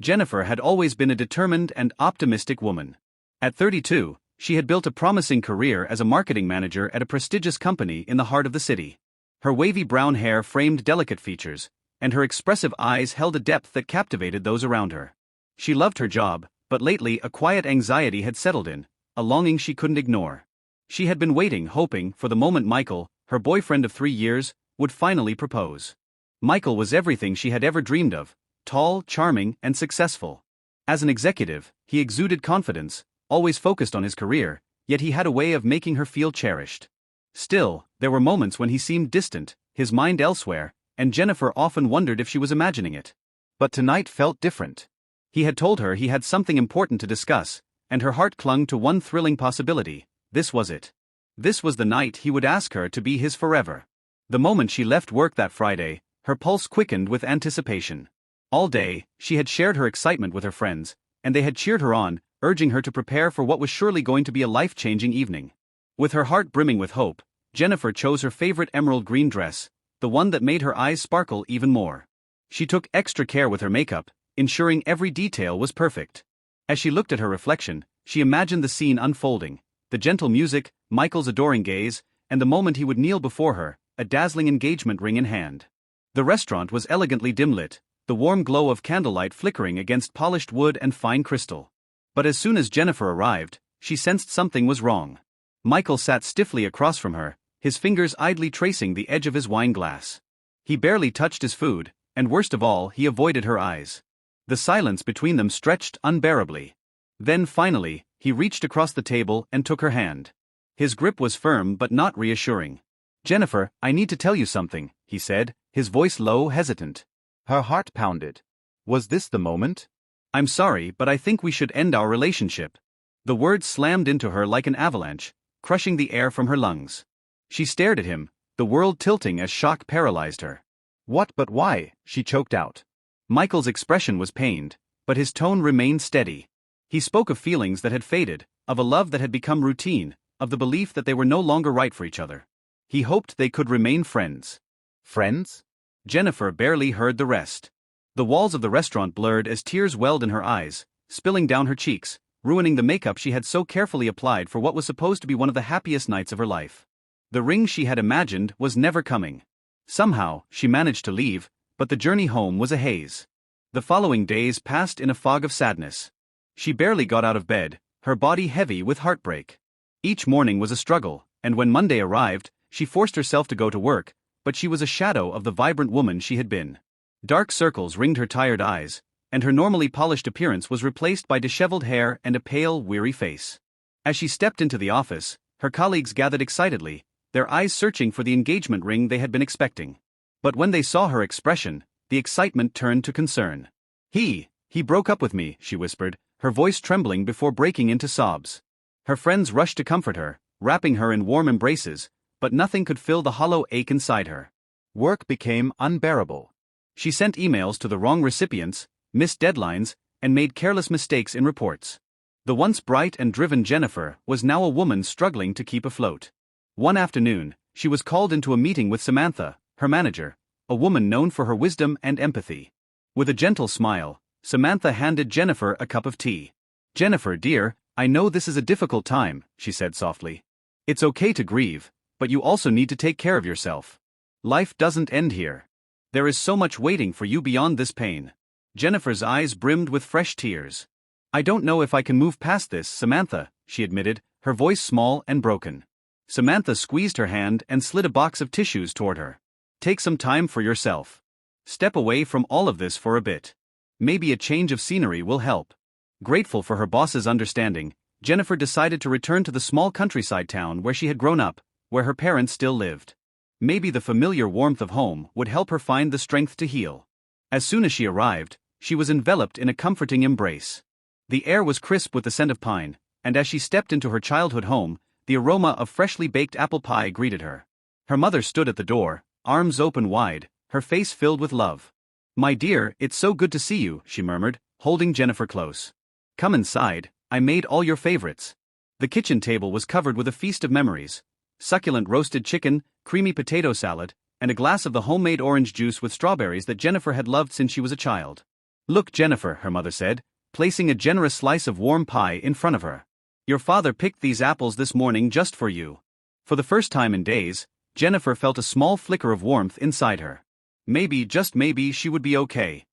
Jennifer had always been a determined and optimistic woman. At 32, she had built a promising career as a marketing manager at a prestigious company in the heart of the city. Her wavy brown hair framed delicate features, and her expressive eyes held a depth that captivated those around her. She loved her job, but lately a quiet anxiety had settled in, a longing she couldn't ignore. She had been waiting, hoping for the moment Michael, her boyfriend of 3 years, would finally propose. Michael was everything she had ever dreamed of: tall, charming, and successful. As an executive, he exuded confidence, always focused on his career, yet he had a way of making her feel cherished. Still, there were moments when he seemed distant, his mind elsewhere, and Jennifer often wondered if she was imagining it. But tonight felt different. He had told her he had something important to discuss, and her heart clung to one thrilling possibility: this was it. This was the night he would ask her to be his forever. The moment she left work that Friday, her pulse quickened with anticipation. All day, she had shared her excitement with her friends, and they had cheered her on, urging her to prepare for what was surely going to be a life-changing evening. With her heart brimming with hope, Jennifer chose her favorite emerald green dress, the one that made her eyes sparkle even more. She took extra care with her makeup, ensuring every detail was perfect. As she looked at her reflection, she imagined the scene unfolding: the gentle music, Michael's adoring gaze, and the moment he would kneel before her, a dazzling engagement ring in hand. The restaurant was elegantly dim-lit, the warm glow of candlelight flickering against polished wood and fine crystal. But as soon as Jennifer arrived, she sensed something was wrong. Michael sat stiffly across from her, his fingers idly tracing the edge of his wine glass. He barely touched his food, and worst of all, he avoided her eyes. The silence between them stretched unbearably. Then finally, he reached across the table and took her hand. His grip was firm but not reassuring. "Jennifer, I need to tell you something," he said, his voice low, hesitant. Her heart pounded. Was this the moment? "I'm sorry, but I think we should end our relationship." The words slammed into her like an avalanche, crushing the air from her lungs. She stared at him, the world tilting as shock paralyzed her. "What, but why?" she choked out. Michael's expression was pained, but his tone remained steady. He spoke of feelings that had faded, of a love that had become routine, of the belief that they were no longer right for each other. He hoped they could remain friends. Friends? Jennifer barely heard the rest. The walls of the restaurant blurred as tears welled in her eyes, spilling down her cheeks, ruining the makeup she had so carefully applied for what was supposed to be one of the happiest nights of her life. The ring she had imagined was never coming. Somehow, she managed to leave, but the journey home was a haze. The following days passed in a fog of sadness. She barely got out of bed, her body heavy with heartbreak. Each morning was a struggle, and when Monday arrived, she forced herself to go to work, but she was a shadow of the vibrant woman she had been. Dark circles ringed her tired eyes, and her normally polished appearance was replaced by disheveled hair and a pale, weary face. As she stepped into the office, her colleagues gathered excitedly, their eyes searching for the engagement ring they had been expecting. But when they saw her expression, the excitement turned to concern. He broke up with me," she whispered, her voice trembling before breaking into sobs. Her friends rushed to comfort her, wrapping her in warm embraces, but nothing could fill the hollow ache inside her. Work became unbearable. She sent emails to the wrong recipients, missed deadlines, and made careless mistakes in reports. The once bright and driven Jennifer was now a woman struggling to keep afloat. One afternoon, she was called into a meeting with Samantha, her manager, a woman known for her wisdom and empathy. With a gentle smile, Samantha handed Jennifer a cup of tea. "Jennifer, dear, I know this is a difficult time," she said softly. "It's okay to grieve, but you also need to take care of yourself. Life doesn't end here. There is so much waiting for you beyond this pain." Jennifer's eyes brimmed with fresh tears. "I don't know if I can move past this, Samantha," she admitted, her voice small and broken. Samantha squeezed her hand and slid a box of tissues toward her. "Take some time for yourself. Step away from all of this for a bit. Maybe a change of scenery will help." Grateful for her boss's understanding, Jennifer decided to return to the small countryside town where she had grown up, where her parents still lived. Maybe the familiar warmth of home would help her find the strength to heal. As soon as she arrived, she was enveloped in a comforting embrace. The air was crisp with the scent of pine, and as she stepped into her childhood home, the aroma of freshly baked apple pie greeted her. Her mother stood at the door, arms open wide, her face filled with love. "My dear, it's so good to see you," she murmured, holding Jennifer close. "Come inside, I made all your favorites." The kitchen table was covered with a feast of memories: succulent roasted chicken, creamy potato salad, and a glass of the homemade orange juice with strawberries that Jennifer had loved since she was a child. Look, Jennifer, her mother said, placing a generous slice of warm pie in front of her. Your father picked these apples this morning just for you. For the first time in days, Jennifer felt a small flicker of warmth inside her. Maybe, just maybe, she would be okay.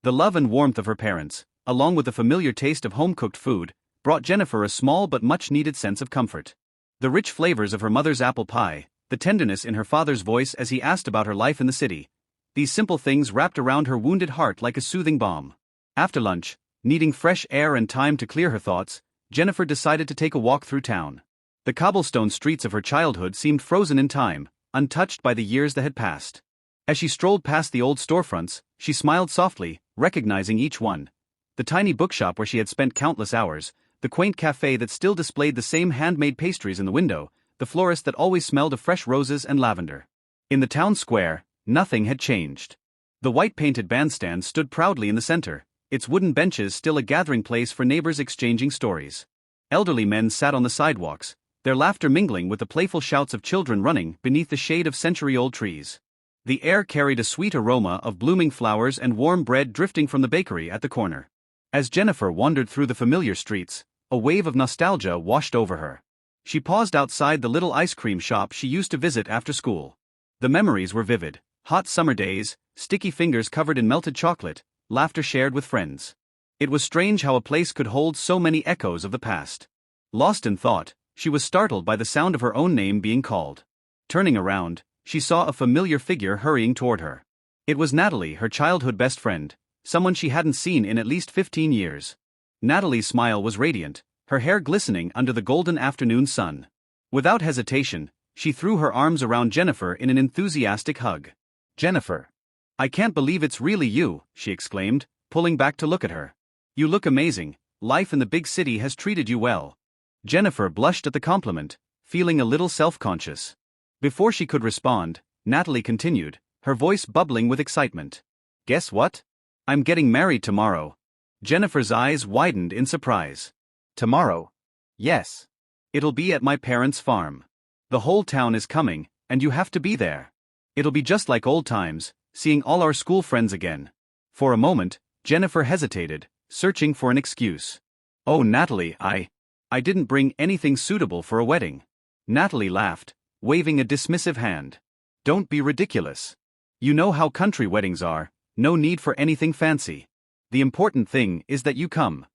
The love and warmth of her parents, along with the familiar taste of home-cooked food, brought Jennifer a small but much-needed sense of comfort. The rich flavors of her mother's apple pie, the tenderness in her father's voice as he asked about her life in the city, these simple things wrapped around her wounded heart like a soothing balm. After lunch, needing fresh air and time to clear her thoughts, Jennifer decided to take a walk through town. The cobblestone streets of her childhood seemed frozen in time, untouched by the years that had passed. As she strolled past the old storefronts, she smiled softly, recognizing each one. The tiny bookshop where she had spent countless hours, the quaint cafe that still displayed the same handmade pastries in the window, the florist that always smelled of fresh roses and lavender. In the town square, nothing had changed. The white-painted bandstand stood proudly in the center, its wooden benches still a gathering place for neighbors exchanging stories. Elderly men sat on the sidewalks, their laughter mingling with the playful shouts of children running beneath the shade of century-old trees. The air carried a sweet aroma of blooming flowers and warm bread drifting from the bakery at the corner. As Jennifer wandered through the familiar streets, a wave of nostalgia washed over her. She paused outside the little ice cream shop she used to visit after school. The memories were vivid: hot summer days, sticky fingers covered in melted chocolate, laughter shared with friends. It was strange how a place could hold so many echoes of the past. Lost in thought, she was startled by the sound of her own name being called. Turning around, she saw a familiar figure hurrying toward her. It was Natalie, her childhood best friend, someone she hadn't seen in at least 15 years. Natalie's smile was radiant, her hair glistening under the golden afternoon sun. Without hesitation, she threw her arms around Jennifer in an enthusiastic hug. "Jennifer, I can't believe it's really you," she exclaimed, pulling back to look at her. "You look amazing. Life in the big city has treated you well." Jennifer blushed at the compliment, feeling a little self-conscious. Before she could respond, Natalie continued, her voice bubbling with excitement. "Guess what? I'm getting married tomorrow." Jennifer's eyes widened in surprise. "Tomorrow?" "Yes. It'll be at my parents' farm. The whole town is coming, and you have to be there. It'll be just like old times, seeing all our school friends again." For a moment, Jennifer hesitated, searching for an excuse. "Oh, Natalie, I didn't bring anything suitable for a wedding." Natalie laughed, waving a dismissive hand. "Don't be ridiculous. You know how country weddings are, no need for anything fancy. The important thing is that you come."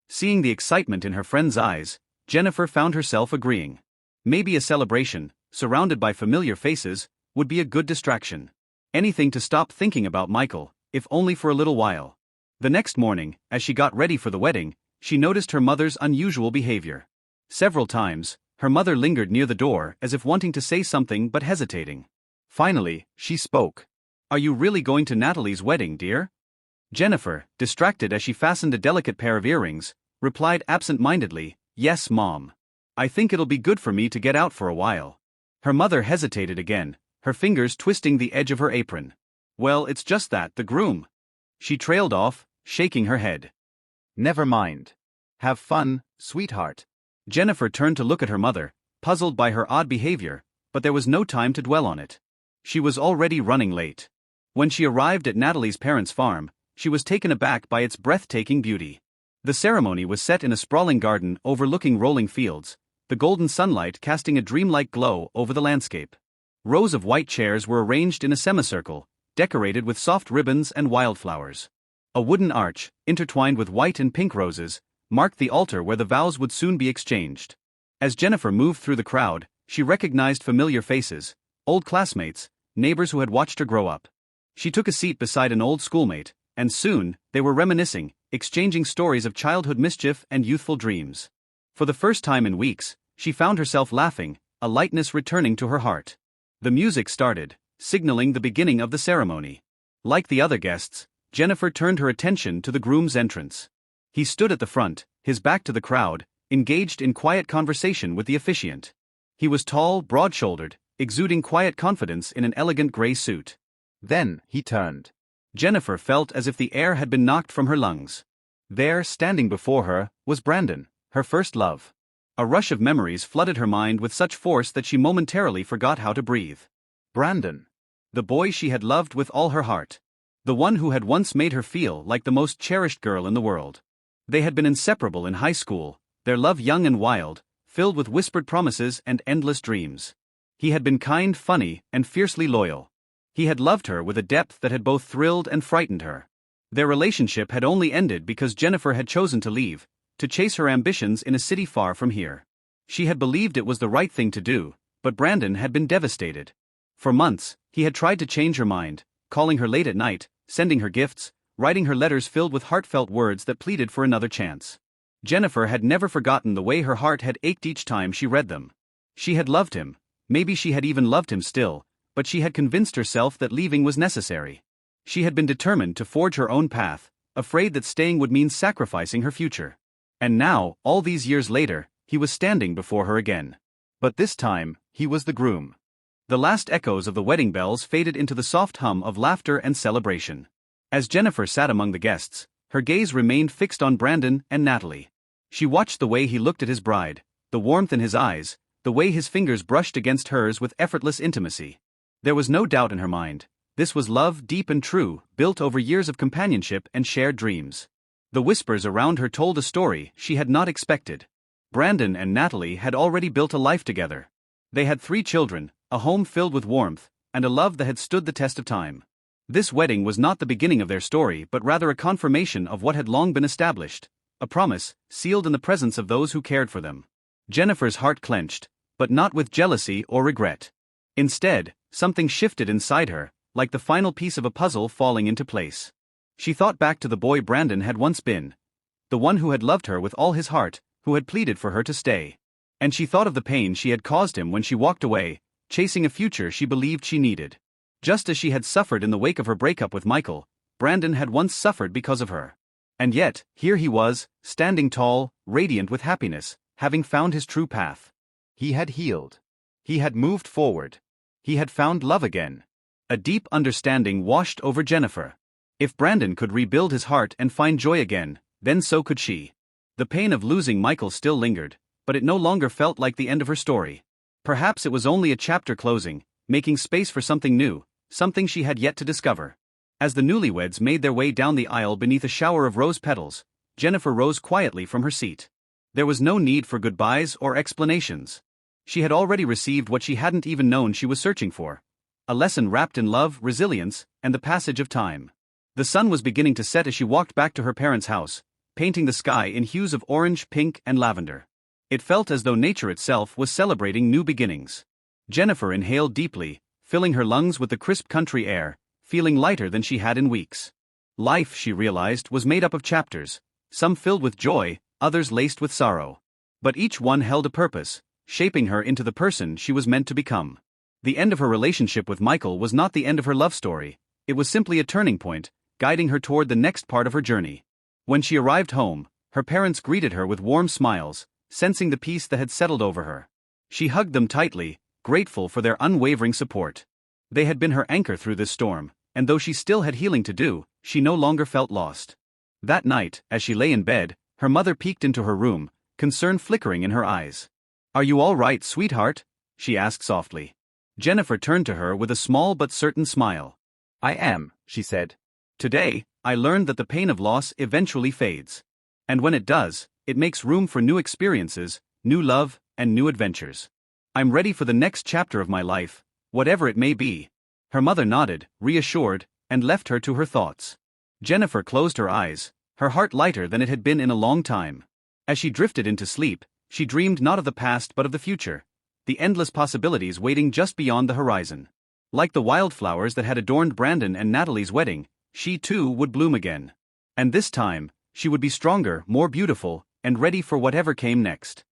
Seeing the excitement in her friend's eyes, Jennifer found herself agreeing. Maybe a celebration, surrounded by familiar faces, would be a good distraction. Anything to stop thinking about Michael, if only for a little while. The next morning, as she got ready for the wedding, she noticed her mother's unusual behavior. Several times, her mother lingered near the door as if wanting to say something but hesitating. Finally, she spoke. "Are you really going to Natalie's wedding, dear?" Jennifer, distracted as she fastened a delicate pair of earrings, replied absent-mindedly, "Yes, Mom. I think it'll be good for me to get out for a while." Her mother hesitated again, her fingers twisting the edge of her apron. "Well, it's just that the groom." She trailed off, shaking her head. "Never mind. Have fun, sweetheart." Jennifer turned to look at her mother, puzzled by her odd behavior, but there was no time to dwell on it. She was already running late. When she arrived at Natalie's parents' farm, she was taken aback by its breathtaking beauty. The ceremony was set in a sprawling garden overlooking rolling fields, the golden sunlight casting a dreamlike glow over the landscape. Rows of white chairs were arranged in a semicircle, decorated with soft ribbons and wildflowers. A wooden arch, intertwined with white and pink roses, marked the altar where the vows would soon be exchanged. As Jennifer moved through the crowd, she recognized familiar faces, old classmates, neighbors who had watched her grow up. She took a seat beside an old schoolmate, and soon, they were reminiscing, exchanging stories of childhood mischief and youthful dreams. For the first time in weeks, she found herself laughing, a lightness returning to her heart. The music started, signaling the beginning of the ceremony. Like the other guests, Jennifer turned her attention to the groom's entrance. He stood at the front, his back to the crowd, engaged in quiet conversation with the officiant. He was tall, broad-shouldered, exuding quiet confidence in an elegant gray suit. Then, he turned. Jennifer felt as if the air had been knocked from her lungs. There, standing before her, was Brandon, her first love. A rush of memories flooded her mind with such force that she momentarily forgot how to breathe. Brandon. The boy she had loved with all her heart. The one who had once made her feel like the most cherished girl in the world. They had been inseparable in high school, their love young and wild, filled with whispered promises and endless dreams. He had been kind, funny, and fiercely loyal. He had loved her with a depth that had both thrilled and frightened her. Their relationship had only ended because Jennifer had chosen to leave, to chase her ambitions in a city far from here. She had believed it was the right thing to do, but Brandon had been devastated. For months, he had tried to change her mind, calling her late at night, sending her gifts, writing her letters filled with heartfelt words that pleaded for another chance. Jennifer had never forgotten the way her heart had ached each time she read them. She had loved him, maybe she had even loved him still, but she had convinced herself that leaving was necessary. She had been determined to forge her own path, afraid that staying would mean sacrificing her future. And now, all these years later, he was standing before her again. But this time, he was the groom. The last echoes of the wedding bells faded into the soft hum of laughter and celebration. As Jennifer sat among the guests, her gaze remained fixed on Brandon and Natalie. She watched the way he looked at his bride, the warmth in his eyes, the way his fingers brushed against hers with effortless intimacy. There was no doubt in her mind. This was love deep and true, built over years of companionship and shared dreams. The whispers around her told a story she had not expected. Brandon and Natalie had already built a life together. They had 3 children, a home filled with warmth, and a love that had stood the test of time. This wedding was not the beginning of their story but rather a confirmation of what had long been established, a promise, sealed in the presence of those who cared for them. Jennifer's heart clenched, but not with jealousy or regret. Instead, something shifted inside her, like the final piece of a puzzle falling into place. She thought back to the boy Brandon had once been, the one who had loved her with all his heart, who had pleaded for her to stay. And she thought of the pain she had caused him when she walked away, chasing a future she believed she needed. Just as she had suffered in the wake of her breakup with Michael, Brandon had once suffered because of her. And yet, here he was, standing tall, radiant with happiness, having found his true path. He had healed. He had moved forward. He had found love again. A deep understanding washed over Jennifer. If Brandon could rebuild his heart and find joy again, then so could she. The pain of losing Michael still lingered, but it no longer felt like the end of her story. Perhaps it was only a chapter closing, making space for something new, something she had yet to discover. As the newlyweds made their way down the aisle beneath a shower of rose petals, Jennifer rose quietly from her seat. There was no need for goodbyes or explanations. She had already received what she hadn't even known she was searching for. A lesson wrapped in love, resilience, and the passage of time. The sun was beginning to set as she walked back to her parents' house, painting the sky in hues of orange, pink, and lavender. It felt as though nature itself was celebrating new beginnings. Jennifer inhaled deeply, filling her lungs with the crisp country air, feeling lighter than she had in weeks. Life, she realized, was made up of chapters, some filled with joy, others laced with sorrow. But each one held a purpose, shaping her into the person she was meant to become. The end of her relationship with Michael was not the end of her love story, it was simply a turning point, guiding her toward the next part of her journey. When she arrived home, her parents greeted her with warm smiles, sensing the peace that had settled over her. She hugged them tightly, grateful for their unwavering support. They had been her anchor through this storm, and though she still had healing to do, she no longer felt lost. That night, as she lay in bed, her mother peeked into her room, concern flickering in her eyes. "Are you all right, sweetheart?" she asked softly. Jennifer turned to her with a small but certain smile. "I am," she said. "Today, I learned that the pain of loss eventually fades. And when it does, it makes room for new experiences, new love, and new adventures. I'm ready for the next chapter of my life, whatever it may be." Her mother nodded, reassured, and left her to her thoughts. Jennifer closed her eyes, her heart lighter than it had been in a long time. As she drifted into sleep, she dreamed not of the past but of the future, the endless possibilities waiting just beyond the horizon. Like the wildflowers that had adorned Brandon and Natalie's wedding, she too would bloom again. And this time, she would be stronger, more beautiful, and ready for whatever came next.